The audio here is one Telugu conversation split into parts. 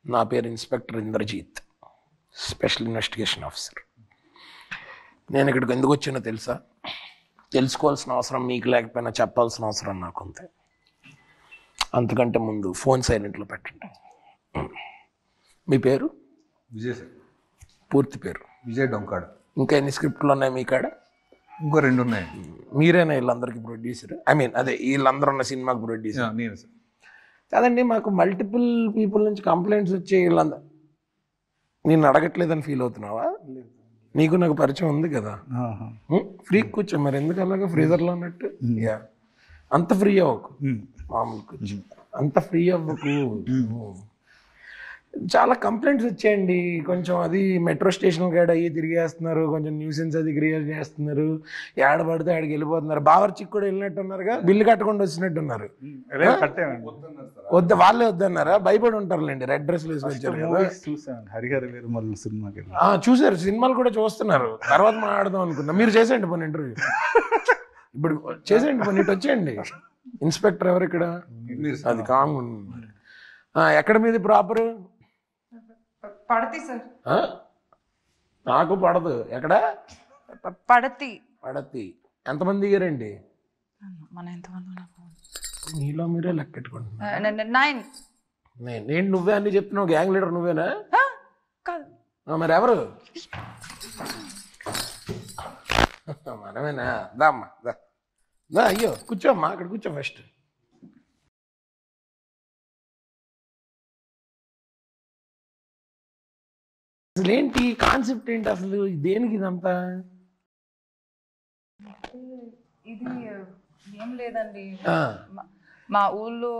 నా పేరు inspector Indrajeet, special investigation officer. నేను ఇక్కడికి ఎందుకు వచ్చానో తెలుసా? తెలుసుకోవాల్సిన అవసరం మీకు లేకపోయినా చెప్పాల్సిన అవసరం నాకు ఉంది. అంతకంటే ముందు ఫోన్ సైలెంట్లో పెట్టండి. మీ పేరు? విజయ్ సార్. పూర్తి పేరు? విజయ్ డొంకాడు. ఇంకా ఎన్ని స్క్రిప్ట్లు ఉన్నాయి మీ కాడ? ఇంకో 2 ఉన్నాయి. మీరేనా వీళ్ళందరికీ ప్రొడ్యూసర్? అదే వీళ్ళందరూ ఉన్న సినిమాకి ప్రొడ్యూసర్? నేను సార్. కాదండి, మాకు మల్టిపుల్ పీపుల్ నుంచి కంప్లైంట్స్ వచ్చే వీళ్ళందరూ. నేను అడగట్లేదని ఫీల్ అవుతున్నావా? నీకు నాకు పరిచయం ఉంది కదా, ఫ్రీ కూర్చో. మరి ఎందుకు అలాగా ఫ్రీజర్లో ఉన్నట్టు? అంత ఫ్రీ అవ్వకు, మామూలు కూర్చో, అంత ఫ్రీ అవ్వకు. చాలా కంప్లైంట్స్ వచ్చాయండి. కొంచెం అది మెట్రో స్టేషన్ కాడ అయ్యి తిరిగేస్తున్నారు, కొంచెం న్యూసెన్స్ అది క్రియేట్ చేస్తున్నారు, ఏడబడితే ఆడికి వెళ్ళిపోతున్నారు. బావర్చికి కూడా వెళ్ళినట్టున్నారుగా, బిల్లు కట్టకుండా వచ్చినట్టున్నారు. వాళ్ళే వద్దన్నారా? భయపడి ఉంటారులేండి, రెడ్ డ్రెస్లు వేసుకొచ్చారు కదా. చూసారు, సినిమాలు కూడా చూస్తున్నారు. తర్వాత మాట్లాడదాం అనుకున్నా. మీరు చేసేయండి పని ఇంటర్వ్యూ, ఇప్పుడు చేసేయండి పని. ఇటు వచ్చేయండి. ఇన్స్పెక్టర్ ఎవరు ఇక్కడ? అది కామన్. ఎక్కడ మీది ప్రాపర్? పడతి సార్. నాకు పడదు. ఎక్కడ? పడతి. పడతి. ఎంతమంది దిగారండి? మన ఎంతమంది? మీలో మీరే లెక్కెట్టుకోండి. 9. నేను నువ్వే అన్ని చెప్తున్నావు. గ్యాంగ్ లీడర్ నువ్వేనా? కాదు. మరి ఎవరు? మనమేనా? దామ్మా దా. అయ్యో కూర్చోమ్మా, అక్కడ కూర్చో ఫస్ట్. అసలు ఏంటి కాన్సెప్ట్ ఏంటి అసలు? దేనికి ఇదంతా? ఇది ఏం లేదండి, మా ఊళ్ళో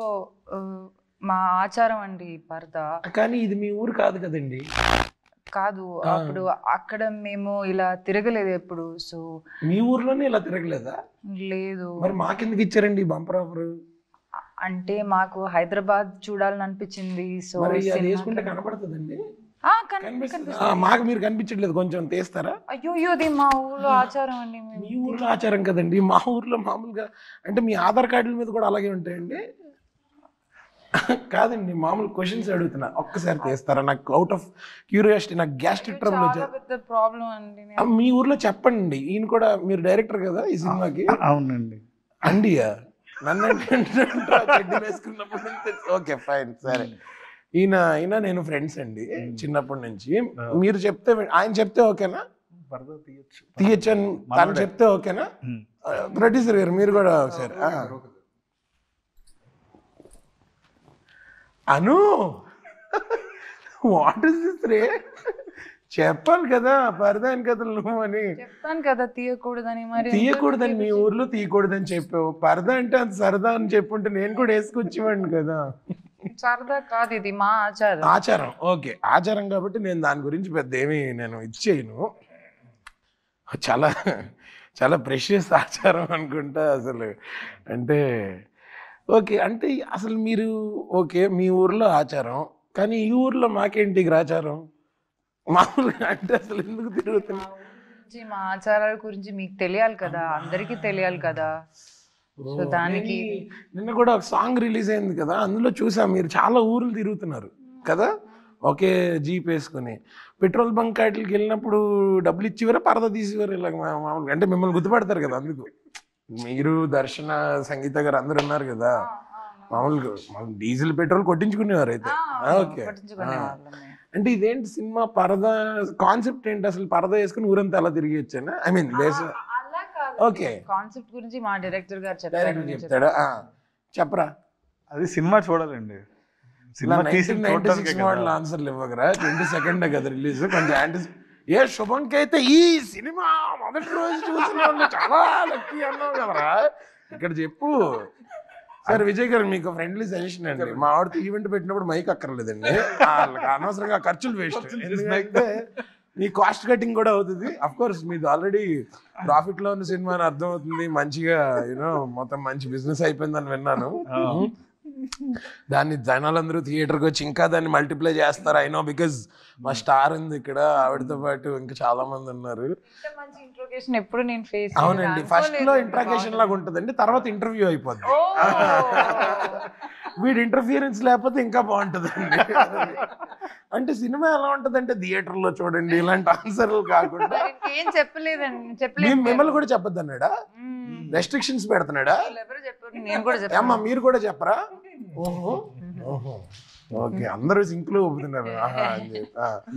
మా ఆచారం అండి పరదా. కానీ ఇది మీ ఊరు కాదు కదండి. కాదు, అప్పుడు అక్కడ మేము ఇలా తిరగలేదు ఎప్పుడు. సో మీ ఊర్లోనే ఇలా తిరగలేదా? లేదు. మరి మాకెందుకు ఇచ్చారండి బంపర్ ఆఫర్? అంటే మాకు హైదరాబాద్ చూడాలని అనిపించింది. సో వేసుకుంటే కనపడుతుందండి. కనిపిస్తుంది. మాకు మీరు కనిపించట్లేదు, కొంచెం తీస్తారా? అయ్యో, ఇది మా ఊర్లో ఆచారం అండి. మీ ఊర్లో ఆచారం కదండి, మా ఊర్లో మామూలుగా. అంటే మీ ఆధార్ కార్డుల మీద కూడా అలాగే ఉంటాయండి? కాదండి, మామూలు క్వశ్చన్స్ అడుగుతున్నా. ఒక్కసారి తీస్తారా? నాకు అవుట్ ఆఫ్ క్యూరియాసిటీ, నాకు గ్యాస్ట్రిక్ ట్రబుల్ పెద్ద ప్రాబ్లం అండి. మీ ఊర్లో చెప్పండి. ఈయన కూడా మీరు డైరెక్టర్ కదా ఈ సినిమాకి? అవునండి. అండియా? నన్ను వేసుకున్నప్పుడు నుంచి. ఓకే ఫైన్, సరే. ఈయన నేను ఫ్రెండ్స్ అండి చిన్నప్పటి నుంచి. మీరు చెప్తే, ఆయన చెప్తే ఓకేనా? తీయచ్చు అని తను చెప్తే ఓకేనా? ప్రొడ్యూసర్ గారు మీరు కూడా ఒకసారి. అను, వాట్ ఇస్ దిస్ రే? చెప్పాలి కదా పరదాని కథలు నువ్వు అని. చెప్తాను కదా తీయకూడదని. మరి తీయకూడదని మీ ఊర్లో తీయకూడదని చెప్పావు. పరదా అంటే అంత సరదా అని చెప్పుంటే నేను కూడా వేసుకొచ్చేవాడిని కదా. సరదా కాదు, ఇది మా ఆచారం. ఆచారం, ఓకే ఆచారం కాబట్టి నేను దాని గురించి పెద్ద ఏమి నేను ఇచ్చేయను. చాలా చాలా ప్రెషియస్ ఆచారం అనుకుంటా అసలు. అంటే ఓకే, అంటే అసలు మీరు ఓకే మీ ఊర్లో ఆచారం, కానీ ఈ ఊర్లో మాకేంటి గ్రాచారం మామూలుగా? అంటే అసలు ఎందుకు తిరుగుతున్నా? మా ఆచారాల గురించి మీకు తెలియాలి కదా, అందరికీ తెలియాలి కదా. సో దానికి నిన్న కూడా ఒక సాంగ్ రిలీజ్ అయింది కదా, అందులో చూసా మీరు చాలా ఊర్లు తిరుగుతున్నారు కదా, ఒకే జీప్ వేసుకుని. పెట్రోల్ బంక్ వాటికి వెళ్ళినప్పుడు డబ్బులు ఇచ్చివారా, పరద తీసివారు? ఇలా మామూలుగా అంటే మిమ్మల్ని గుర్తుపడతారు కదా, అందుకు. మీరు, దర్శన, సంగీత గారు అందరు ఉన్నారు కదా, మామూలుగా డీజిల్ పెట్రోల్ కొట్టించుకునేవారు అయితే. ఓకే, అంటే ఇదేంటి సినిమా పరద కాన్సెప్ట్ ఏంటి అసలు? పరద వేసుకుని ఊరంతా అలా తిరిగి వచ్చానా? ఐ మీన్ ఓకే, కాన్సెప్ట్ గురించి మా డైరెక్టర్ గారు చెప్తాడా? చెప్పరా. అది సినిమా చూడాలండి. మోడల్ ఆన్సర్లు ఇవ్వగరా? 22 కదా రిలీజ్. కొంచెం ఏ శుభంకి అయితే ఈ సినిమా మొదటి రోజు చూసిన వాళ్ళు చాలా లక్కీ అన్నావు కదరా. ఇక్కడ చెప్పు. సరే విజయ్ గారు, మీకు ఫ్రెండ్లీ సజెషన్ అండి. మా వాడితో ఈవెంట్ పెట్టినప్పుడు మైక్ అక్కర్లేదండి, వాళ్ళకి అనవసరంగా ఖర్చులు వేస్ట్. ఎందుకంటే మీ కాస్ట్ కటింగ్ కూడా అవుతుంది. అఫ్ కోర్స్ మీది ఆల్రెడీ ప్రాఫిట్ లో ఉన్న సినిమా అని అర్థం అవుతుంది. మంచిగా మొత్తం మంచి బిజినెస్ అయిపోయిందని విన్నాను. దాన్ని జనాలందరూ థియేటర్కి వచ్చి ఇంకా దాన్ని మల్టిప్లై చేస్తారు. ఐ నో, బికాజ్ మా స్టార్ ఉంది ఇక్కడ, ఆవిడతో పాటు ఇంకా చాలా మంది ఉన్నారు. అవునండి, ఫస్ట్ లో ఇంట్రాగేషన్ లాగా ఉంటుందండి, తర్వాత ఇంటర్వ్యూ అయిపోద్ది. వీడి ఇంటర్ఫియరెన్స్ లేకపోతే ఇంకా బాగుంటుందండి. అంటే సినిమా ఎలా ఉంటుందంటే థియేటర్లో చూడండి ఇలాంటి ఆన్సర్లు కాకుండా. ఏం చెప్పలేదు మిమ్మల్ని కూడా చెప్పొద్దు అన్నాడా? రెస్ట్రిక్షన్స్ పెడుతున్నాడా? నేను కూడా అమ్మా మీరు కూడా చెప్పరా? ఓహో ఓకే, అందరూ సింక్ లో ఒప్పుతున్నారు.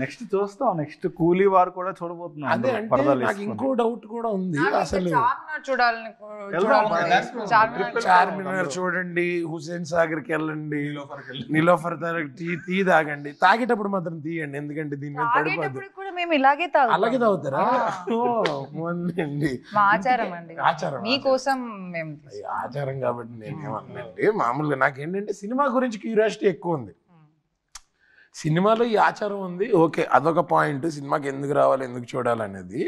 నెక్స్ట్ చూస్తాం, నెక్స్ట్ కూలీ వారు కూడా చూడబోతున్నాం. అదే అంటే నాకు ఇంకో డౌట్ కూడా ఉంది. అసలు చార్మినార్ చూడండి, హుసేన్ సాగర్ కి వెళ్ళండి, నిలోఫర్ టీ తాగండి. తాగేటప్పుడు మాత్రం తీయండి, ఎందుకంటే దీని మీద పడిపోతుంది. మేము ఇలాగే అలాగే తాగుతారా? అండి ఆచారం అండి, ఆచారం మీకోసం మేము ఆచారం కాబట్టి నేనేమన్నానండి. మామూలుగా నాకేంటంటే సినిమా గురించి క్యూరియాసిటీ ఎక్కువ ఉంది. సినిమాలో ఈ ఆచారం ఉంది, ఓకే, అదొక పాయింట్. సినిమాకి ఎందుకు రావాలి, ఎందుకు చూడాలి అనేది.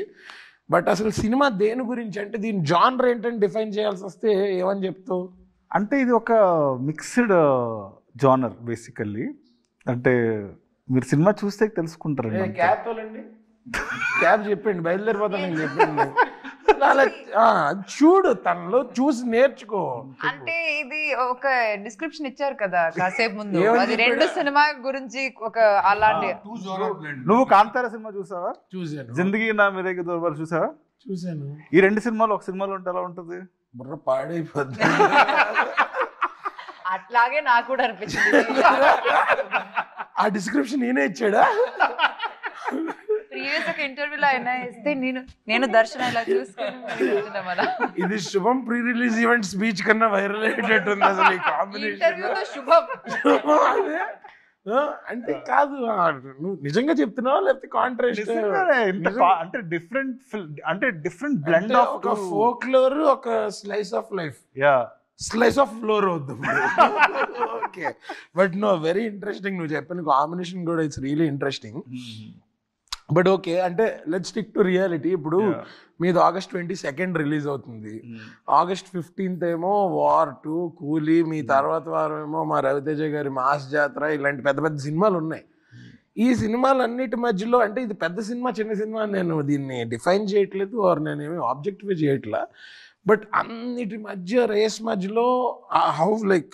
బట్ అసలు సినిమా దేని గురించి అంటే దీని జానర్ ఏంటని డిఫైన్ చేయాల్సి వస్తే ఏమని చెప్తావు? అంటే ఇది ఒక మిక్స్డ్ జానర్ బేసికల్లీ. అంటే మీరు సినిమా చూస్తే తెలుసుకుంటారండి. క్యాబ్ తోలండి, క్యాబ్ చెప్పండి, బయలుదేరిపోతాను నేను చెప్పండి. అలా చూడు, తనలో చూసి నేర్చుకో. అంటే ఇది ఒక డిస్క్రిప్షన్ ఇచ్చారు కదా కాసేపు ముందు, అది 2 సినిమా గురించి ఒక అలాంటి. నువ్వు కాంతారా సినిమా చూసావా? చూసాను. జిందగీ నా మీదకి దోర్బార్ చూసావా? చూసాను. ఈ 2 సినిమాలు ఒక సినిమాలో ఉంటే ఎలా ఉంటుంది? బుర్ర పాడైపోద్ది. అట్లాగే నాకు కూడా అనిపించింది. ఆ డిస్క్రిప్షన్ నేనే ఇచ్చాడా? ప్రీవియస్ ఒక ఇంటర్వ్యూలో అయినా ఇస్తే నేను దర్శనం ఇలా చూసుకుని ఇది శుభం ప్రీ రిలీజ్ ఈవెంట్ స్పీచ్ కన్నా వైరల్ అయ్యేటట్టుంది అసలు ఈ కాంబినేషన్. అంటే కాదు, నువ్వు నిజంగా చెప్తున్నావా లేకపోతే కాంట్రాస్ట్? అంటే డిఫరెంట్ బ్లెండ్ ఆఫ్ ఒక ఫోక్లోర్, ఒక slice of life. Slice of floor అవుతుంది. Okay, but no, very interesting. నువ్వు చెప్పిన కాంబినేషన్ కూడా it's really interesting. But okay, అంటే లెట్స్ స్టిక్ టు రియాలిటీ. ఇప్పుడు మీది August 22 రిలీజ్ అవుతుంది. August 15 ఏమో వార్ 2, కూలీ, మీ తర్వాత వారం ఏమో మా రవితేజ గారి మాస్ జాతర, ఇలాంటి పెద్ద పెద్ద సినిమాలు ఉన్నాయి. ఈ సినిమాలన్నిటి మధ్యలో అంటే ఇది పెద్ద సినిమా చిన్న సినిమా నేను దీన్ని డిఫైన్ చేయట్లేదు, ఆర్ నేనేమి ఆబ్జెక్టిఫై చేయట్లా. బట్ అన్నిటి మధ్య రేస్ మధ్యలో how like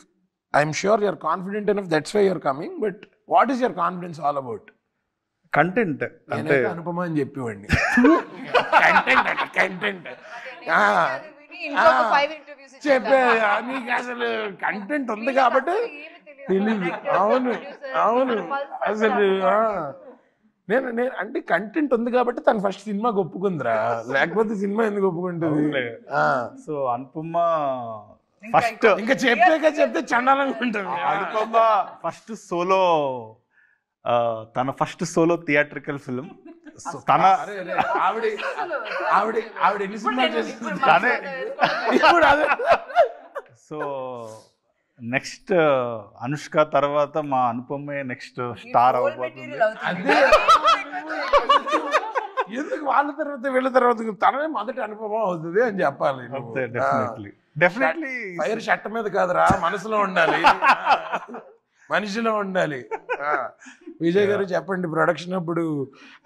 I'm sure you're confident enough, that's why you're coming. But what is your confidence all about? Content అంటే అనుపమ అని చెప్పేవాడిని. కంటెంట్ చెప్పే నీకు అసలు కంటెంట్ ఉంది కాబట్టి తెలియదు. అవును అవును, అసలు నేను అంటే కంటెంట్ ఉంది కాబట్టి తను ఫస్ట్ సినిమాకి ఒప్పుకుందిరా, లేకపోతే సినిమా ఎందుకు ఒప్పుకుంటుంది? సో అనుపమ ఫస్ట్ ఇంకా చెప్తే చండాలంగా ఉంటుంది. అనుపమ తన ఫస్ట్ సోలో థియేట్రికల్ ఫిల్మ్. తన ఆవిడ ఎన్ని సినిమా చేస్తుంది? సో నెక్స్ట్ అనుష్క తర్వాత మా అనుపమే నెక్స్ట్ స్టార్ అవబోతుంది. ఎందుకు వాళ్ళ తర్వాత వీళ్ళ తర్వాత తననే మొదటి అనుభవం అవుతుంది అని చెప్పాలి. డెఫినెట్లీ ఫైర్ షర్ట్ మీద కాదురా, మనసులో ఉండాలి, మనిషిలో ఉండాలి. విజయ్ గారు చెప్పండి, ప్రొడక్షన్ అప్పుడు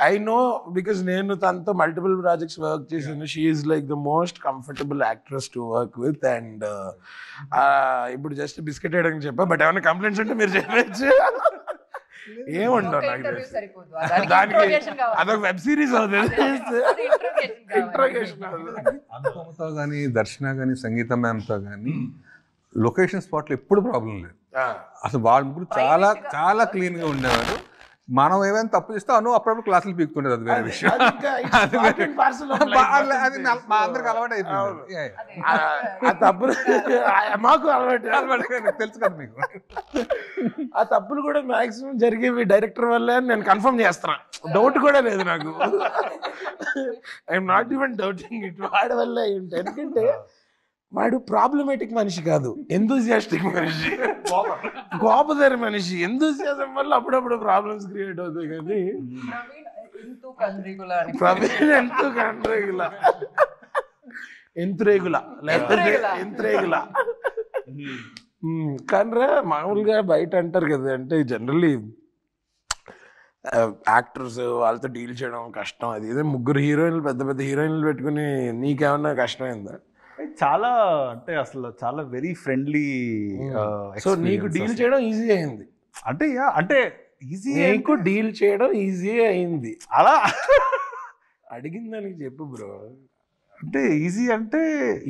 ఐ నో బికాస్ నేను తనతో మల్టిపుల్ ప్రాజెక్ట్స్ వర్క్ చేశాను. She is like the most comfortable actress to work with. And ఇప్పుడు జస్ట్ బిస్కెట్ వేయడానికి చెప్పా, బట్ ఏమైనా కంప్లైంట్స్ ఉంటే మీరు చెప్పచ్చు. ఏముండవు నాకు దానికి, అదొక వెబ్ సిరీస్ అవుతుంది. అనుపమతో కానీ దర్శన కానీ సంగీత మ్యామ్తో కానీ లొకేషన్ స్పాట్లో ఎప్పుడు ప్రాబ్లం లేదు. అసలు వాళ్ళ ముగ్గురు చాలా చాలా క్లీన్గా ఉండేవారు. మనం ఏమైనా తప్పు చేస్తే అను అప్పుడప్పుడు క్లాసులు పీకుతుండేది, అది వేరే విషయం. అది మా అందరికి అలవాటు అయిపోయింది. ఆ తప్పులు మాకు అలవాటు తెలుసు కదా మీకు. ఆ తప్పులు కూడా మాక్సిమం జరిగేవి డైరెక్టర్ వల్లే అని నేను కన్ఫర్మ్ చేస్తున్నా. డౌట్ కూడా లేదు నాకు. I'm not even doubting it. వాడి వల్ల ఏంటి, ఎందుకంటే వాడు ప్రాబ్లమేటిక్ మనిషి కాదు, ఎంతూజియాస్టిక్ మనిషి, కోపదారి మనిషి. ఎంతూజియాజం వల్ల అప్పుడప్పుడు ప్రాబ్లమ్స్ క్రియేట్ అవుతాయి. కానీ ప్రవీణ్ ఎంతురేగుల లేకపోతే ఎంతురేగుల. కానీ మామూలుగా బయట అంటారు కదా, అంటే జనరల్లీ యాక్టర్స్ వాళ్ళతో డీల్ చేయడం కష్టం. అది ఏదో ముగ్గురు హీరోయిన్లు, పెద్ద పెద్ద హీరోయిన్లు పెట్టుకుని నీకేమన్నా కష్టమైందా? చాలా అంటే అసలు చాలా వెరీ ఫ్రెండ్లీ. సో నీకు డీల్ చేయడం ఈజీ అయింది. అంటే అంటే ఈజీ, నీకు డీల్ చేయడం ఈజీ అయింది. అలా అడిగిన దానికి చెప్పు బ్రో. అంటే ఈజీ అంటే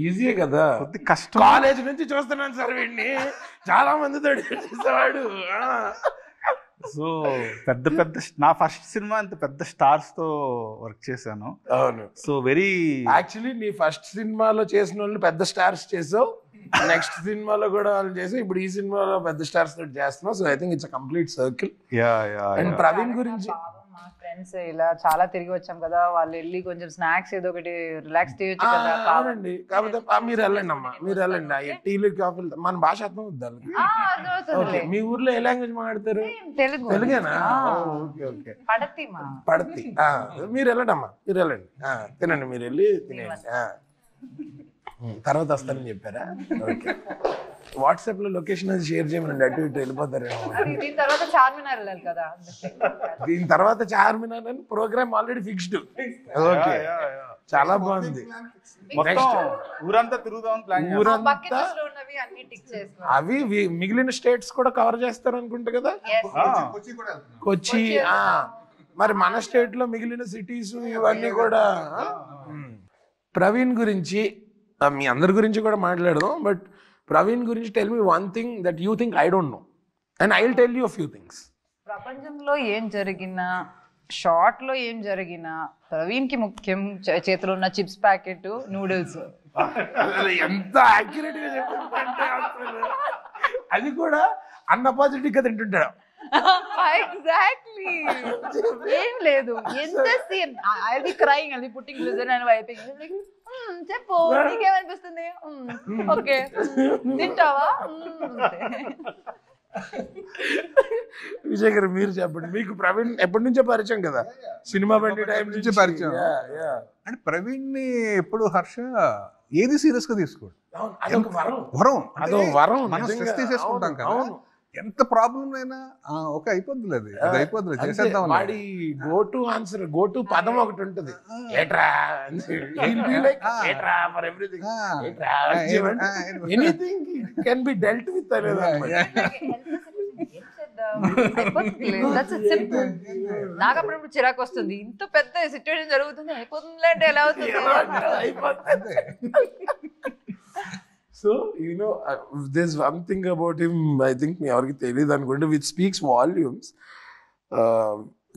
ఈజీయే కదా, కొద్ది కష్టం. కాలేజ్ నుంచి చూస్తున్నాను సార్ వీడిని, చాలా మందితో చేసేవాడు. సో పెద్ద పెద్ద నా ఫస్ట్ సినిమా అంత పెద్ద స్టార్స్ తో వర్క్ చేశాను. అవును. సో వెరీ యాక్చువల్లీ నీ ఫస్ట్ సినిమాలో చేసిన వాళ్ళు పెద్ద స్టార్స్ చేసావు, నెక్స్ట్ సినిమాలో కూడా వాళ్ళు చేసావు, ఇప్పుడు ఈ సినిమాలో పెద్ద స్టార్స్ తోటి చేస్తున్నావు. So I think it's complete circle. And Praveen గురించి మా ఫ్రెండ్స్ ఇలా చాలా తిరిగి వచ్చాం కదా, వాళ్ళు వెళ్ళి కొంచెం స్నాక్స్ ఏదో ఒకటి రిలాక్స్ చేయొచ్చు కదా. అవునండి, కాకపోతే మీరు వెళ్ళండి అమ్మా, మీరు వెళ్ళండి. టీలు కాఫీలు మన భాష అర్థం అవుద్ది. ఓకే, మీ ఊర్లో ఏ లాంగ్వేజ్ మాట్లాడతారు? తెలుగు. తెలుగేనా? Okay okay. పడతి. మీరు వెళ్ళండి అమ్మా, మీరు వెళ్ళండి, తినండి, మీరు వెళ్ళి తినేయండి, తర్వాత వస్తానని చెప్పారా? ఓకే. వాట్సాప్ లో లొకేషన్ అది షేర్ చేయమనండి, అటు ఇటు వెళ్ళిపోతారేమో. దీని తర్వాత చార్మినార్ వెళ్ళాలి కదా. దీని తర్వాత చార్మినార్ అని ప్రోగ్రామ్ ఆల్రెడీ ఫిక్స్డ్. ఓకే, చాలా బాగుంది. ఊరంతా తిరుగుదాం ప్లాన్. ఊరంతా అవి మిగిలిన స్టేట్స్ కూడా కవర్ చేస్తారు అనుకుంటా కదా. కొచ్చి, మరి మన స్టేట్ లో మిగిలిన సిటీస్ ఇవన్నీ కూడా. ప్రవీణ్ గురించి, మీ అందరి గురించి కూడా మాట్లాడదాం, బట్ ప్రవీణ్ గురించి tell me one thing that you think I don't know and I will tell you a few things. ప్రపంచంలో ఏం జరిగినా, షార్ట్ లో ఏం జరిగినా, ప్రవీణ్ కి ముఖ్యం చేతిలో ఉన్న చిప్స్ ప్యాకెట్, నూడిల్స్. ఎంత యాక్యురేట్ గా చెప్పారంటే, అది కూడా అన్అపాజిటివ్ గా తింటుంటాడు. ఎగ్జాక్ట్లీ, ఏం లేదు. ఎంత సీన్ అది క్రైయింగ్, అది పుట్టింగ్ బ్లిజర్ అండ్ వైపింగ్. చెప్పు, నీకేమనిపిస్తుంది? ఓకే, తింటావా? విజయ్ గారు మీరు చెప్పండి, మీకు ప్రవీణ్ ఎప్పటి నుంచో పరిచయం కదా, సినిమా బండి టైం నుంచి పరిచయం. అంటే ప్రవీణ్ ని ఎప్పుడు హర్ష ఏది సీరియస్ గా తీసుకోడు. అదొక వరం, వరం, అదో వరం. మనం స్ట్రెస్ తీసేసుకుంటాం కదా, ఎంత ప్రాబ్లం అయినా ఓకే అయిపోద్ది, అది అయిపోద్ది, చేసేద్దాం. వాడి go to answer, go to పదం ఒకటి ఉంటుంది, ఏట్రా, for everything, anything can be dealt with అనేది. నాకు అప్పుడప్పుడు చిరాకు వస్తుంది, ఇంత పెద్ద సిచ్యువేషన్ జరుగుతుంది, అయిపోతుంది అంటే ఎలా అవుతుంది? So, you know, there's one thing about him, I think, which speaks volumes.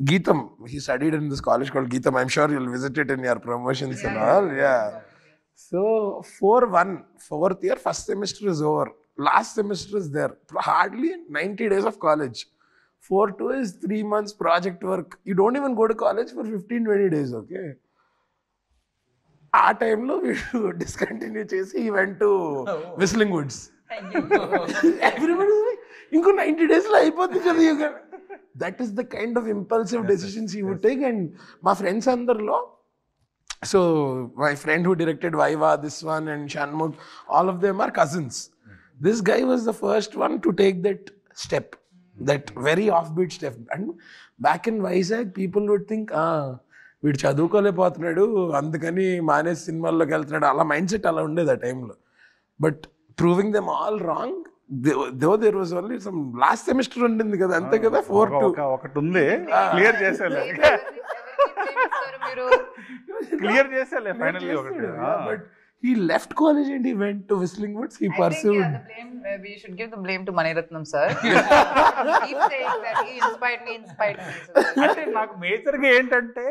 Geetham, he studied in this college called Geetham. I'm sure you'll visit it in your promotions and all. Yeah. So, 4-1, fourth year, first semester is over. Last semester is there. Hardly 90 days of college. 4-2 is 3 months project work. You don't even go to college for 15-20 days, okay? ఆ టైంలో వీడు డిస్కంటిన్యూ చేసి he went to whistling woods. Everybody ఇంకో 90 days లో అయిపోద్ది కదా. That is the kind of impulsive decisions he would take. And మా ఫ్రెండ్స్ అందరిలో, so my friend who directed Viva, this one and Shanmukh, all of them are cousins. This guy was the first one to take that step, that very offbeat step. And back in Vizag people would think, వీడు చదువుకోలేకపోతున్నాడు అందుకని మానేసి సినిమాల్లోకి వెళ్తున్నాడు, అలా మైండ్ సెట్ అలా ఉండేది ఆ టైంలో. But proving them all wrong. Though there was only some last semester ఉండింది కదా, అంతే కదా, 4-2 ఒకటి ఉంది, క్లియర్ చేసేలే, క్లియర్ చేసేలే ఫైనల్లీ ఒకటి. But he left college and he went to Whistling Woods. He pursued. I think, we should give the blame to Mani Ratnam sir. Keep saying that he inspired me. అంటే నాకు మేజర్గా ఏంటంటే,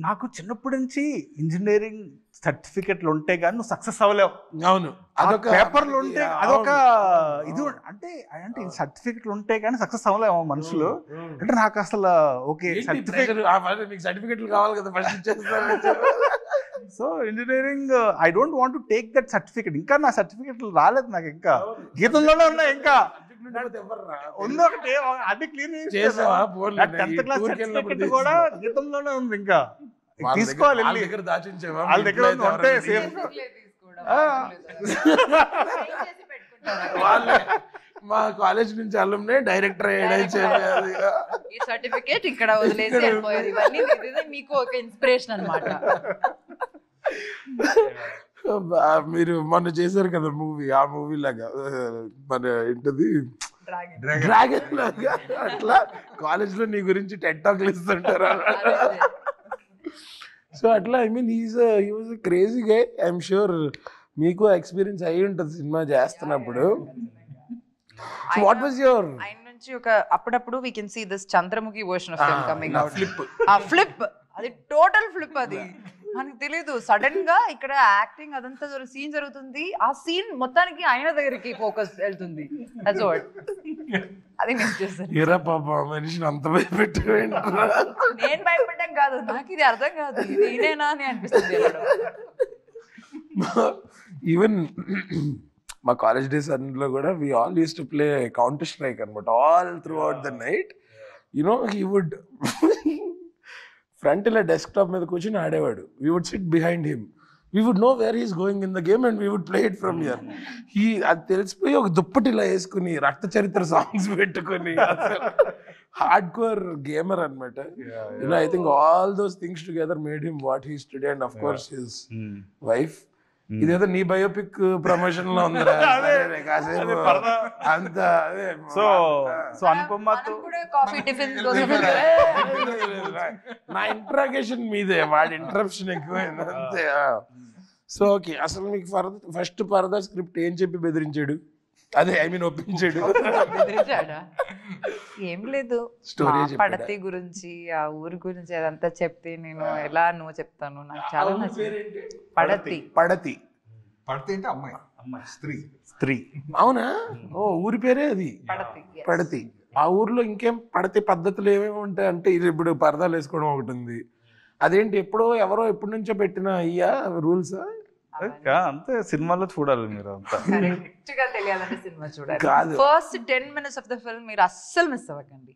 నాకు చిన్నప్పటి నుంచి ఇంజనీరింగ్ సర్టిఫికెట్లు ఉంటే కానీ నువ్వు సక్సెస్ అవ్వలేవు. అవును, అదొక పేపర్లు ఉంటే అదొక ఇది అంటే సర్టిఫికెట్లు ఉంటే కానీ సక్సెస్ అవ్వలేము మనుషులు. అంటే నాకు అసలు ఓకే సర్టిఫికెట్లు కావాలి కదా ఫస్ట్ ఇచ్చేస్తారు. So engineering I don't want to take that certificate. ఇంకా నా సర్టిఫికెట్లు రాలేదు నాకు, ఇంకా గీతంలోనే ఉన్నాయి, ఇంకా ఉంది ఒకటి, అది క్లియర్ చేసావా? 10th క్లాస్ సర్టిఫికెట్ కూడా గీతంలోనే ఉంది, ఇంకా తీసుకోవాలి, వాళ్ళ దగ్గర ఉంటే సేఫ్. మా కాలేజ్ నుంచి అల్లుమ్నే డైరెక్టర్ అయ్యాడు, ఈ సర్టిఫికేట్ ఇక్కడ వదిలేసి వెళ్ళిపోయారు. ఇవన్నీ మీకు ఒక ఇన్స్పిరేషన్ అన్నమాట. మీరు మొన్న చేశారు కదా మూవీ, ఆ మూవీ లాగా మన ఏంటది డ్రాగన్ లాగా అట్లా కాలేజ్ లో నీ గురించి టెడ్ టాక్లు ఇస్తుంటారు. సో అట్లా I mean he was crazy gay. I'm sure మీకు ఎక్స్పీరియన్స్ అయ్యి ఉంటుంది సినిమా చేస్తున్నప్పుడు. సో వాట్ వాజ్ యువర్ ఆయన నుంచి ఒక అప్పుడప్పుడు we can see this Chandramukhi version of film coming out. Flip అది టోటల్ ఫ్లిప్. అది మనకు తెలీదు. సడన్ గా ఇక్కడ యాక్టింగ్ అదంతా సీన్ జరుగుతుంది, ఆ సీన్ మొత్తానికి ఆయన దగ్గరికి ఫోకస్ వెళ్తుంది. అది నేను చేస్తాను. ఏరా పాప మనిషిని అంత భయపెట్టు. నేను భయపడ్డం కాదు, నాకు ఇది అర్థం కాదు, ఇది ఇదేనా అని అనిపిస్తుంది. ఈవెన్ మా కాలేజ్ డేస్ అన్నిలో కూడా we all used to play Counter Strike అనమాట. All throughout the night you know he would front ఇలా డెస్క్టాప్ మీద కూర్చొని ఆడేవాడు. We would sit behind him. We would know where he's going in the game and we would play it from here. అది తెలిసిపోయి ఒక దుప్పటి ఇలా వేసుకుని రక్త చరిత్ర సాంగ్స్ పెట్టుకుని హార్డ్ కోర్ గేమర్ అనమాట. You know I think all those things together made him what he's today. And of course his wife. ఇదేదో నీ బయోపిక్ ప్రమోషన్ లో ఉందిరా కాసేపు అంత. సో అనుపమతో కాఫీ టిఫిన్ నా ఇంట్రాగేషన్ మీదే, వాడి ఇంటరప్షన్ ఎక్కువైంది అంతే. సో ఓకే, అసలు మీకు ఫస్ట్ పరదా స్క్రిప్ట్ ఏం చెప్పి బెదిరించాడు? అదే ఐ మీన్ ఒప్పించాడు. ఏం లేదు, స్టోరీ పడతి గురించి ఆ ఊరి గురించి అదంతా చెప్తే నేను ఎలా నువ్వు చెప్తాను. నాకు చాలా నచ్చింది. పడతి పడతి పడితే అంటే అమ్మాయి స్త్రీ. అవునా? ఓ ఊరి పేరే అది పడతి. పడతి. ఆ ఊర్లో ఇంకేం పడతి పద్ధతులు ఏమేమి ఉంటాయి అంటే ఇది ఇప్పుడు పరదాలు వేసుకోవడం ఒకటి ఉంది. అదేంటి ఎప్పుడో ఎవరో ఎప్పటి నుంచో పెట్టిన అయ్యా రూల్స్? అంతే, సినిమాలో చూడాలి మీరు అంతా. కరెక్ట్ గా తెలియాలంటే సినిమా చూడాలి. కాదు, first 10 minutes of the film మీరు అస్సలు మిస్ అవ్వకండి.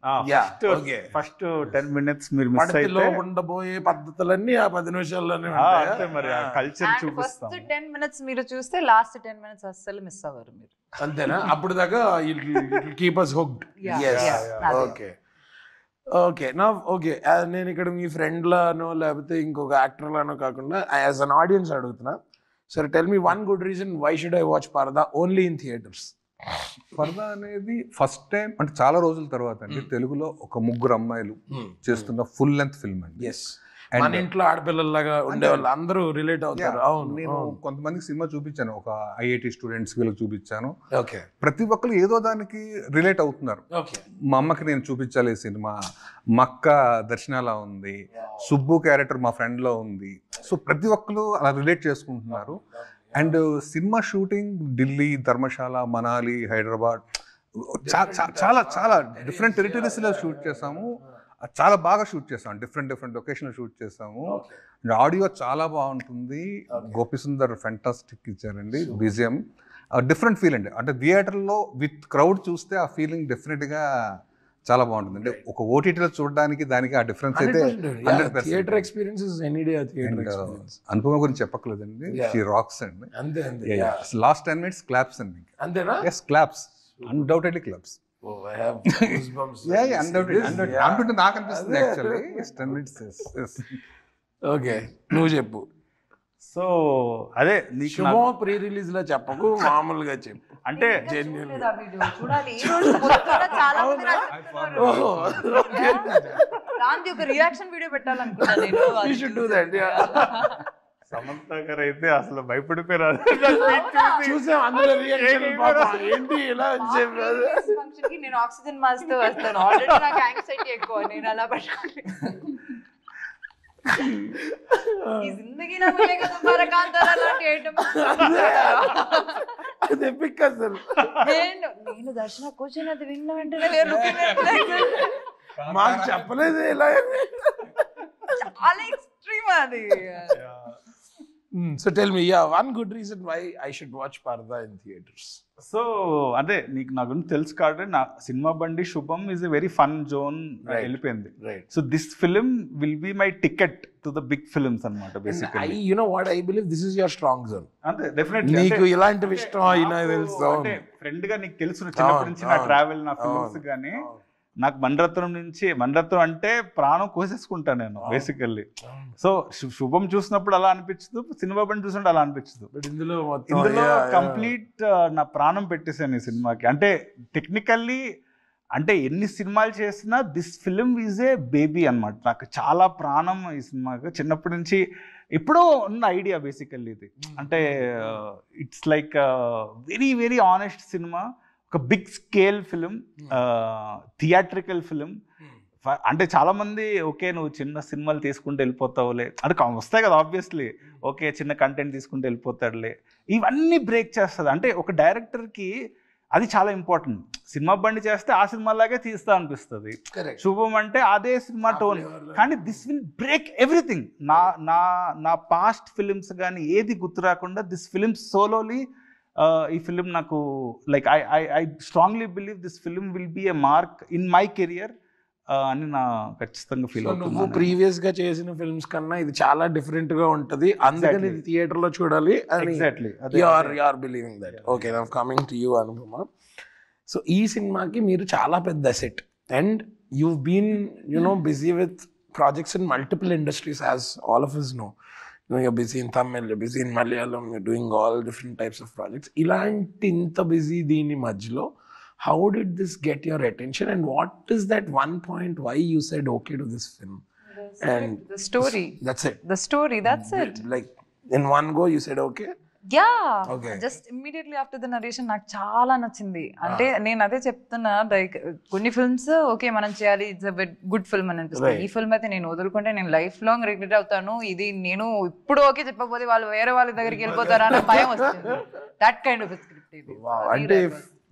ఫస్ట్ 10 minutes మీరు మిస్ అయితే ఉండబోయే పద్ధతులన్నీ ఆ 10 నిమిషాల్లోనే ఉంటాయి. మరి ఆ కల్చర్ చూపిస్తాం. ఫస్ట్ 10 minutes మీరు చూస్తే లాస్ట్ 10 minutes అస్సలు మిస్ అవ్వరు మీరు. అంతేనా? అప్పుడు దాకా keep us hooked. Yes. Okay okay. నా ఓకే, నేను ఇక్కడ మీ ఫ్రెండ్ లానో లేకపోతే ఇంకొక యాక్టర్ లానో కాకుండా యాజ్ అన్ ఆడియన్స్ అడుగుతున్నా. సరే, tell me one good reason why should I watch Parada only in theatres? Parada అనేది ఫస్ట్ టైం అంటే చాలా రోజుల తర్వాత అండి తెలుగులో ఒక ముగ్గురు అమ్మాయిలు చేస్తున్న ఫుల్ లెంత్ ఫిల్మ్ అండి. ఎస్, మన ఇంట్లో ఆడపిల్లలాగా ఉండేవాళ్ళు అందరూ రిలేట్ అవుతారు. అవును, నేను కొంతమందికి సినిమా చూపించాను, ఒక ఐఐటి స్టూడెంట్స్ వీళ్ళకి చూపించాను. ఓకే, ప్రతి ఒక్కరు ఏదో దానికి రిలేట్ అవుతున్నారు. ఓకే, మా అమ్మకి నేను చూపించాలి సినిమా, మా అక్క దర్శనాలా ఉంది, సుబ్బు క్యారెక్టర్ మా ఫ్రెండ్ లో ఉంది. సో ప్రతి ఒక్కరు అలా రిలేట్ చేసుకుంటున్నారు. And cinema shooting Delhi, Dharamshala, Manali, Hyderabad చాలా చాలా డిఫరెంట్ టెరిటరీస్లో షూట్ చేసాము. చాలా బాగా షూట్ చేసాం, డిఫరెంట్ లొకేషన్లో షూట్ చేసాము. అండ్ ఆడియో చాలా బాగుంటుంది. గోపిసుందర్ ఫెంటాస్టిక్ ఇచ్చారండి BGM. డిఫరెంట్ ఫీల్ అండి. అంటే థియేటర్లో విత్ క్రౌడ్ చూస్తే ఆ ఫీలింగ్ డెఫినెట్గా చాలా బాగుంటుంది. అంటే ఒక ఓటీటీలో చూడడానికి దానికి ఆ డిఫరెన్స్ అయితే theatre experience is any day theatre experience. Anupama గురించి చెప్పక్కర్లేదండి, షీ రాక్స్ అండి. అంతే అంతే. లాస్ట్ 10 minutes క్లాప్స్ అండి. అంతేనా? Yes, claps, undoubtedly claps. Oh, I have goosebumps. undoubtedly. అంటుంటే నాకు అనిపిస్తుంది యాక్చువల్లీ 10 minutes. ఓకే, నువ్వు చెప్పు. సో అదే నీకు శుభం ప్రీ రిలీజ్ లో చెప్పకు, మామూలుగా చెప్పు. అంటే జెన్యూన్. చూడాలి. ఈ రోజు పొద్దున చాలా మంది నాకు చెప్తున్నారు. దానికి ఒక రియాక్షన్ వీడియో పెట్టాలనుకున్నా నేను. You should do that. Samantha గారు అయితే అసలు భయపడిపోయారు. చూసాం అందులో రియాక్షన్. ఏంటి ఇలా చెప్పారు? ఫంక్షన్ కి నేను ఆక్సిజన్ మాస్క్ తో వస్తాను. ఆల్రెడీ నాకు యాంగ్జైటీ ఎక్కువ, నేను అలా పట్టుకోవాలి. ఈ జిందగీ నా మిలేగా తుమ్హారా కాంతారా లాంటి ఐటమ్ అది ఎపిక్ అసలు. నేను దర్శన కూర్చొని అది విన్న వెంటనే మాకు చెప్పలేదు ఇలా. చాలా ఎక్స్ట్రీమ్ అది. So tell me, one good reason why I should watch Parda in theaters. So అదే నీకు నా గురించి తెలుసు కాబట్టి నా Cinema Bandi Subham is a very fun zone వెళ్ళిపోయింది. So this film will be my ticket to the big films అన్నమాట basically. You know what, I believe this is your strong zone. అంతే, డెఫినెట్లీ. నీకు ఇలాంటివి ఇష్టం అయినా తెలుసు. అంటే ఫ్రెండ్ గా నీకు తెలుసు చిన్నప్పటి నుంచి నా ట్రావెల్, నా ఫిల్మ్స్ గానీ నాకు మణిరత్నం అంటే ప్రాణం కోసేసుకుంటా నేను బేసికల్లీ. సో శుభం చూసినప్పుడు అలా అనిపించదు, సినిమా బండి చూసినప్పుడు అలా అనిపించదు. ఇందులో కంప్లీట్ నా ప్రాణం పెట్టేశాను ఈ సినిమాకి. అంటే టెక్నికల్లీ అంటే ఎన్ని సినిమాలు చేసినా this film is a baby అనమాట. నాకు చాలా ప్రాణం ఈ సినిమాకి. చిన్నప్పటి నుంచి ఎప్పుడో ఉన్న ఐడియా బేసికల్లీ ఇది. అంటే it's like very very honest cinema, ఒక big scale film, theatrical film. అంటే చాలా మంది ఓకే నువ్వు చిన్న సినిమాలు తీసుకుంటూ వెళ్ళిపోతావులే అంటే వస్తాయి కదా ఆబ్వియస్లీ, ఓకే చిన్న కంటెంట్ తీసుకుంటూ వెళ్ళిపోతాడులే, ఇవన్నీ బ్రేక్ చేస్తుంది. అంటే ఒక డైరెక్టర్కి అది చాలా ఇంపార్టెంట్. సినిమా బండి చేస్తే ఆ సినిమాలాగే తీస్తా అనిపిస్తుంది. శుభం అంటే అదే సినిమా టోన్, కానీ దిస్ విల్ బ్రేక్ ఎవ్రీథింగ్. నా పాస్ట్ ఫిలిమ్స్ కానీ ఏది గుర్తు రాకుండా దిస్ ఫిలిం సోలోలీ ఈ ఫిలిం నాకు like I strongly believe this film will be a mark in my career అని నా ఖచ్చితంగా ఫీల్ అవుతుంది. నువ్వు ప్రీవియస్ గా చేసిన ఫిల్మ్స్ కన్నా ఇది చాలా డిఫరెంట్ గా ఉంటది, అందుకని ఇది థియేటర్ లో చూడాలి అని you believing that. Okay, I am coming to you Anupama. So ఈ సినిమాకి మీరు చాలా పెద్ద set and you've been busy with projects in multiple industries, as all of us know. You're busy in Tamil, you're busy in Malayalam, you're doing all different types of projects. Ilanti inta busy deeni majlo, how did this get your attention, and what is that one point why you said okay to this film? And the story. That's it. The story, that's it. Like in one go you said okay? Yeah, just immediately after the narration నాకు చాలా నచ్చింది. అంటే నేను అదే చెప్తున్నా, లైక్ కొన్ని ఫిల్మ్స్ ఓకే మనం చేయాలి, ఇట్స్ అ గుడ్ ఫిల్మ్ అని అనిపిస్తుంది. ఈ ఫిల్మ్ అయితే నేను వదులుకుంటే నేను లైఫ్ లాంగ్ రిగ్రెట్ అవుతాను. ఇది నేను ఇప్పుడు ఓకే చెప్పకపోతే వాళ్ళు వేరే వాళ్ళ దగ్గరికి వెళ్ళిపోతారా అనే భయం వస్తుంది. దట్ కైండ్ ఆఫ్ స్క్రిప్ట్ ఇది. అంటే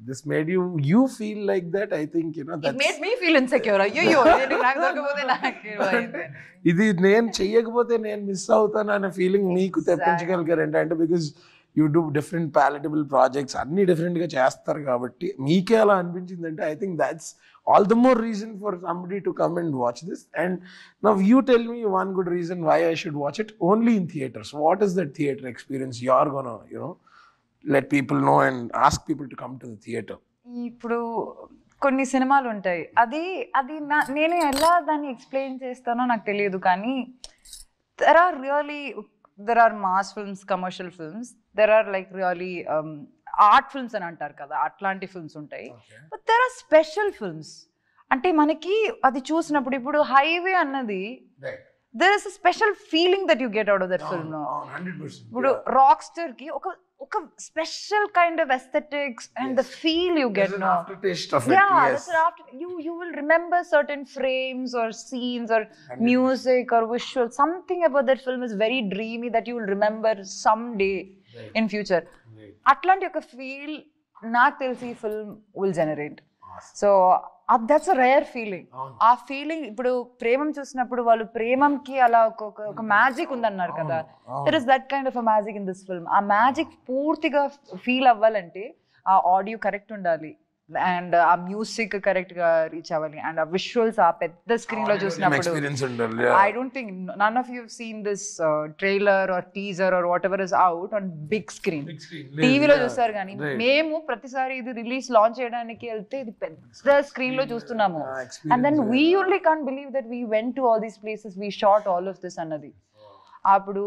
this made you feel like that, I think it made me feel insecure. అయ్యో నాకు దొరకకపోతే నాకు ఇది నేను చెయ్యకపోతే నేను మిస్ అవుతాను అనే ఫీలింగ్ మీకు తెప్పించగలిగారు అంటే because you do different palatable projects, అన్ని డిఫరెంట్ గా చేస్తారు కాబట్టి మీకే అలా అనిపించింది అంటే I think that's all the more reason for somebody to come and watch this. And now you tell me one good reason why I should watch it only in theaters. What is that theater experience you are gonna let people know and ask people to come to the theater? ఇప్పుడు కొన్ని సినిమాలు ఉంటాయి, అది నేను ఎలా దాన్ని ఎక్స్ప్లెయిన్ చేస్తానో నాకు తెలియదు, కానీ there are mass films, commercial films, there are like really art films అని అంటారు కదా, అట్లాంటి ఫిల్మ్స్ ఉంటాయి. But there are special films. అంటే మనకి అది చూసినప్పుడు ఇప్పుడు హైవే అన్నది there is a special feeling that you get out of that film. No, 100%. ఇప్పుడు రాక్స్టర్ కి ఒక special kind of aesthetics and the feel you get. There's an aftertaste of it. Yeah, yes. that's an after. You will remember certain frames or scenes or 100%. music or visual. Something about that film is very dreamy that you will remember someday in future. అట్లాంటి ఒక ఫీల్ నాకు తెలిసి film will generate. So that's a rare feeling. ఆ ఫీలింగ్ ఇప్పుడు ప్రేమం చూసినప్పుడు వాళ్ళు ప్రేమంకి అలా ఒక మ్యాజిక్ ఉందన్నారు కదా, there is that kind of a magic in this film. ఆ మ్యాజిక్ పూర్తిగా ఫీల్ అవ్వాలంటే ఆ ఆడియో కరెక్ట్ ఉండాలి అండ్ ఆ మ్యూజిక్ కరెక్ట్ గా రీచ్ అవ్వాలి అండ్ ఆ విజువల్స్ ఆ పెద్ద స్క్రీన్ లో చూసినప్పుడు I don't think none of you seen this trailer or teaser or whatever is out on big screen. టీవీలో చూస్తారు కానీ మేము ప్రతిసారి ఇది రిలీజ్ లాంచ్ చేయడానికి వెళ్తే ఇది పెద్ద స్క్రీన్ లో చూస్తున్నాము. And then we only can't believe that we went to all these places, we shot all of this అన్నది. అప్పుడు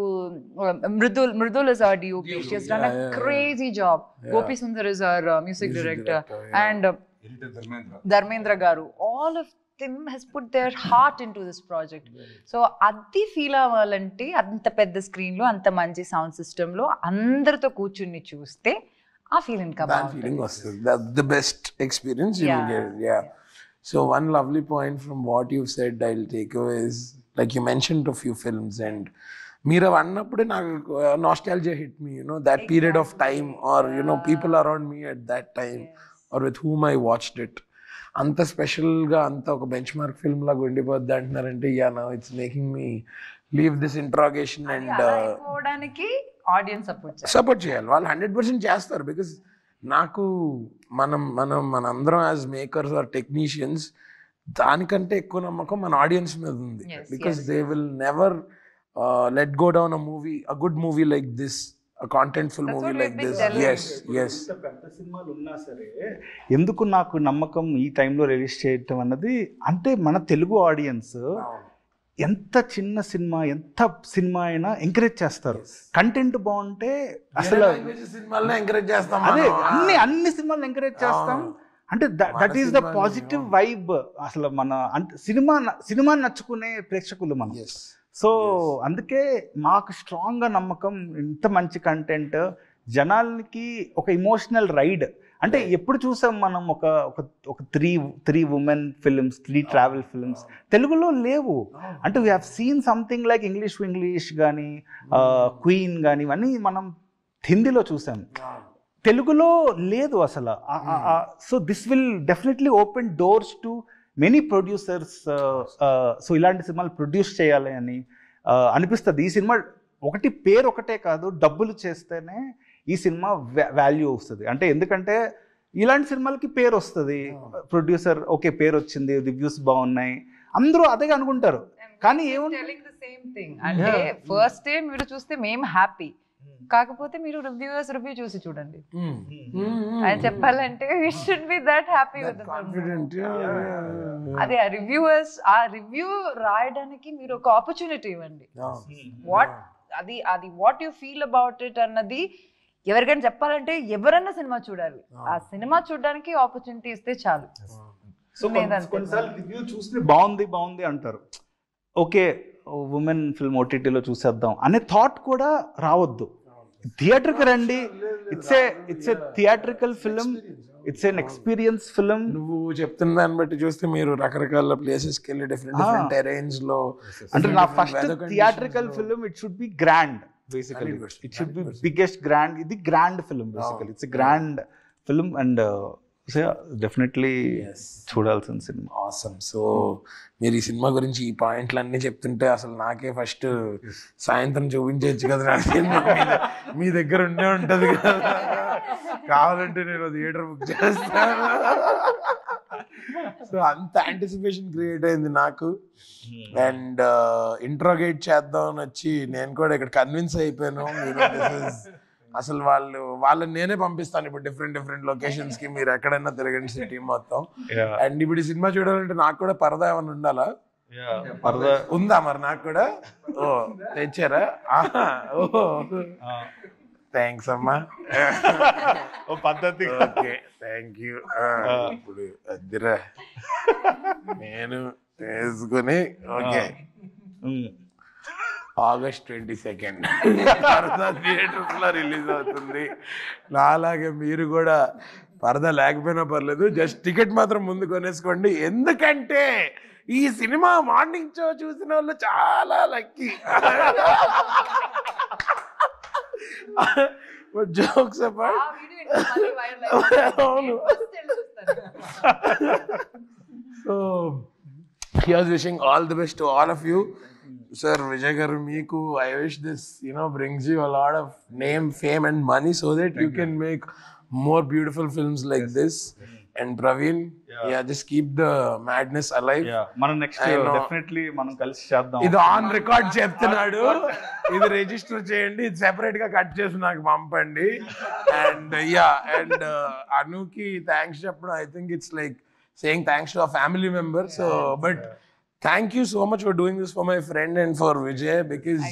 Mridul is our DOP. She has done a crazy job. Gopi Sundar is our music director. And Dharmendra garu, all of them has put their heart into this project. So adi feel avalante anta pedda screen lo anta manchi sound system lo andartho కూర్చుని చూస్తే ఆ ఫీలింగ్ వస్తుంది. That's the best experience you will get. Yeah. So one lovely point from what you've said I'll take away is, like you mentioned a few films and మీరు అన్నప్పుడే నాకు nostalgia hit me, that period of time or people around me at that time or with whom I watched it. అంత స్పెషల్గా అంత ఒక బెంచ్ మార్క్ ఫిల్మ్ లాగా ఉండిపోద్ది అంటున్నారంటే now it's making me leave this interrogation and audience support చేయాలి. వాళ్ళు 100% చేస్తారు బికాస్ నాకు మనందరం యాజ్ మేకర్స్ ఆర్ టెక్నీషియన్స్ దానికంటే ఎక్కువ నమ్మకం మన ఆడియన్స్ మీద ఉంది. Because they will never let go down a good movie like this contentful movie like this. Yes yes. పెద్ద సినిమాలు ఉన్నా సరే ఎందుకు నాకు నమ్మకం ఈ టైంలో రిలీజ్ చేయటం అన్నది, అంటే మన తెలుగు ఆడియన్స్ ఎంత చిన్న సినిమా ఎంత సినిమా అయినా ఎంకరేజ్ చేస్తారు. కంటెంట్ బాగుంటే అసలు సినిమాలను ఎంకరేజ్ చేస్తాం. అదే అన్ని సినిమాలను ఎంకరేజ్ చేస్తాం. అంటే that is the positive vibe. అసలు మన అంటే సినిమా నచ్చుకునే ప్రేక్షకులు మనం. సో అందుకే మాకు స్ట్రాంగ్గా నమ్మకం, ఇంత మంచి కంటెంట్ జనాలకి ఒక ఇమోషనల్ రైడ్. అంటే ఎప్పుడు చూసాం మనం ఒక three women films, 3 travel films తెలుగులో లేవు. అంటే we have seen something like English కానీ క్వీన్ కానీ ఇవన్నీ మనం హిందీలో చూసాం, తెలుగులో లేదు అసలు. So this will definitely open doors to many producers. So ఇలాంటి సినిమాలు ప్రొడ్యూస్ చేయాలి అని అనిపిస్తుంది. ఈ సినిమా పేరు ఒకటే కాదు, డబ్బులు చేస్తేనే ఈ సినిమా వాల్యూ వస్తుంది. అంటే ఎందుకంటే ఇలాంటి సినిమాలకి పేరు వస్తుంది, ప్రొడ్యూసర్ ఓకే పేరు వచ్చింది, రివ్యూస్ బాగున్నాయి, అందరూ అదే అనుకుంటారు. కానీ అంటే ఫస్ట్ డే మీరు చూస్తే మేము హ్యాపీ, కాకపోతే మీరు రివ్యూ చూసి చూడండి. ఆయన చెప్పాలంటే it should be that happy with the confident. అదే ఆ రివ్యూ రాయడానికి మీరు ఒక ఆపర్చునిటీ ఇవ్వండి. What you feel about it అన్నది ఎవరికైనా చెప్పాలంటే ఎవరన్నా సినిమా చూడాలి. ఆ సినిమా చూడడానికి ఆపర్చునిటీ ఇస్తే చాలు. సో కొన్నిసార్లు రివ్యూ చూస్తే బాగుంది అంటారు, ఓకే ఉమెన్ ఫిల్మ్ ఓటీటీలో చూసేద్దాం అనే థాట్ కూడా రావద్దు. థియేటర్కి రండి. It's a theatrical film, it's an experience film. నువ్వు చెప్తున్న దాన్ని బట్టి చూస్తే మీరు రకరకాల ప్లేసెస్కి వెళ్ళి డిఫరెంట్ టెరైన్స్ లో. అంటే నా first theatrical film it should be grand. Basically, it should be biggest grand. It's a grand film basically. It's a grand film and definitely చూడాల్సిన సినిమా. ఆసమ్. సో మీరు ఈ సినిమా గురించి ఈ పాయింట్లు అన్నీ చెప్తుంటే అసలు నాకే ఫస్ట్ సాయంత్రం చూపించవచ్చు కదా సినిమా. మీ దగ్గర ఉండే ఉంటుంది కదా, కావాలంటే నేను థియేటర్ బుక్ చేస్తాను. సో అంత యాంటిసిపేషన్ క్రియేట్ అయింది నాకు. అండ్ ఇంట్రోగేట్ చేద్దాం అని వచ్చి నేను కూడా ఇక్కడ కన్విన్స్ అయిపోయాను. అసలు వాళ్ళని నేనే పంపిస్తాను ఇప్పుడు డిఫరెంట్ లొకేషన్స్ కి, మీరు ఎక్కడైనా తిరగండి సిటీ మొత్తం. అండ్ ఇప్పుడు ఈ సినిమా చూడాలంటే నాకు కూడా పరదా ఏమైనా ఉండాలా? పరదా ఉందా మరి నాకు కూడా? ఓ తెచ్చారా? ఓహో థ్యాంక్స్ అమ్మా. పద్ధతి. Okay thank you. ఇప్పుడు అదిరా నేను వేసుకుని ఓకే. August 22nd పరదా థియేటర్స్ లో రిలీజ్ అవుతుంది. నాలాగే మీరు కూడా పరదా లేకపోయినా పర్లేదు, జస్ట్ టికెట్ మాత్రం ముందు కొనేసుకోండి. ఎందుకంటే ఈ సినిమా మార్నింగ్ షో చూసిన వాళ్ళు చాలా lucky. Jokes apart, so here's wishing all the best to all of you. Sir Vijay garu, meeku I wish this brings you a lot of name, fame and money so that you can make more beautiful films like this. And Praveen, just keep the madness alive. మనం నెక్స్ట్ డెఫినెట్లీ మనం కలిసి చేద్దాం. ఇది ఆన్ రికార్డ్ చెప్తున్నాడు, ఇది రిజిస్టర్ చేయండి, ఇది సెపరేట్ గా కట్ చేసి నాకు పంపండి. అండ్ అండ్ అనుకి థ్యాంక్స్ చెప్పడం, I think it's like saying thanks to a family member. So but thank you so much for doing this for my friend and for Vijay, because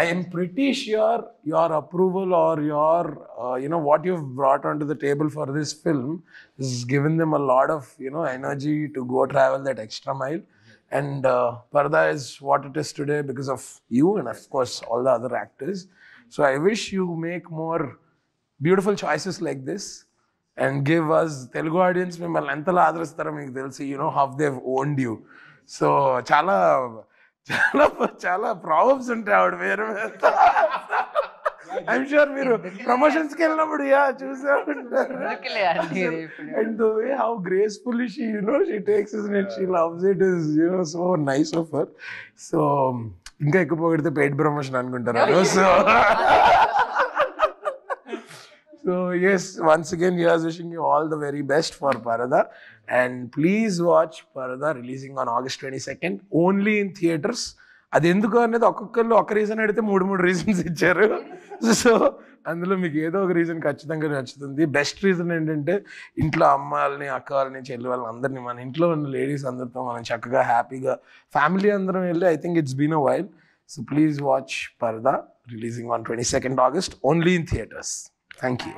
I am pretty sure your approval or your what you've brought onto the table for this film has given them a lot of energy to go travel that extra mile. And Parda is what it is today because of you and of course all the other actors. So I wish you make more beautiful choices like this and give us Telugu audience mimmalni entala aadharistaro meeku telusu, how they've owned you. So చాలా ప్రాబ్లమ్స్ ఉంటాయి ఆవిడ పేరు మీద. ఐఎమ్ షూర్ మీరు ప్రమోషన్స్ కి వెళ్ళినప్పుడు చూసే ఉంటారు. And the way how gracefully she takes it and she loves it is so nice of her. So ఇంకా ఎక్కువ పొగిడితే పెయిడ్ ప్రమోషన్ అనుకుంటారు. So yes, once again, here's wishing you all the very best for Parada. And please watch Parada, releasing on August 22nd, only in theaters. అది ఎందుకు అనేది ఒక్కొక్కళ్ళు ఒక రీజన్ అడిగితే 3 రీజన్స్ ఇచ్చారు. సో అందులో మీకు ఏదో ఒక రీజన్ ఖచ్చితంగా నచ్చుతుంది. బెస్ట్ రీజన్ ఏంటంటే ఇంట్లో అమ్మ వాళ్ళని, అక్క వాళ్ళని, చెల్లి వాళ్ళని అందరినీ, మన ఇంట్లో ఉన్న లేడీస్ అందరితో మనం చక్కగా హ్యాపీగా ఫ్యామిలీ అందరం వెళ్ళి, I think it's been a while. So please watch Paradha, releasing on 22nd August, only in theatres. Thank you.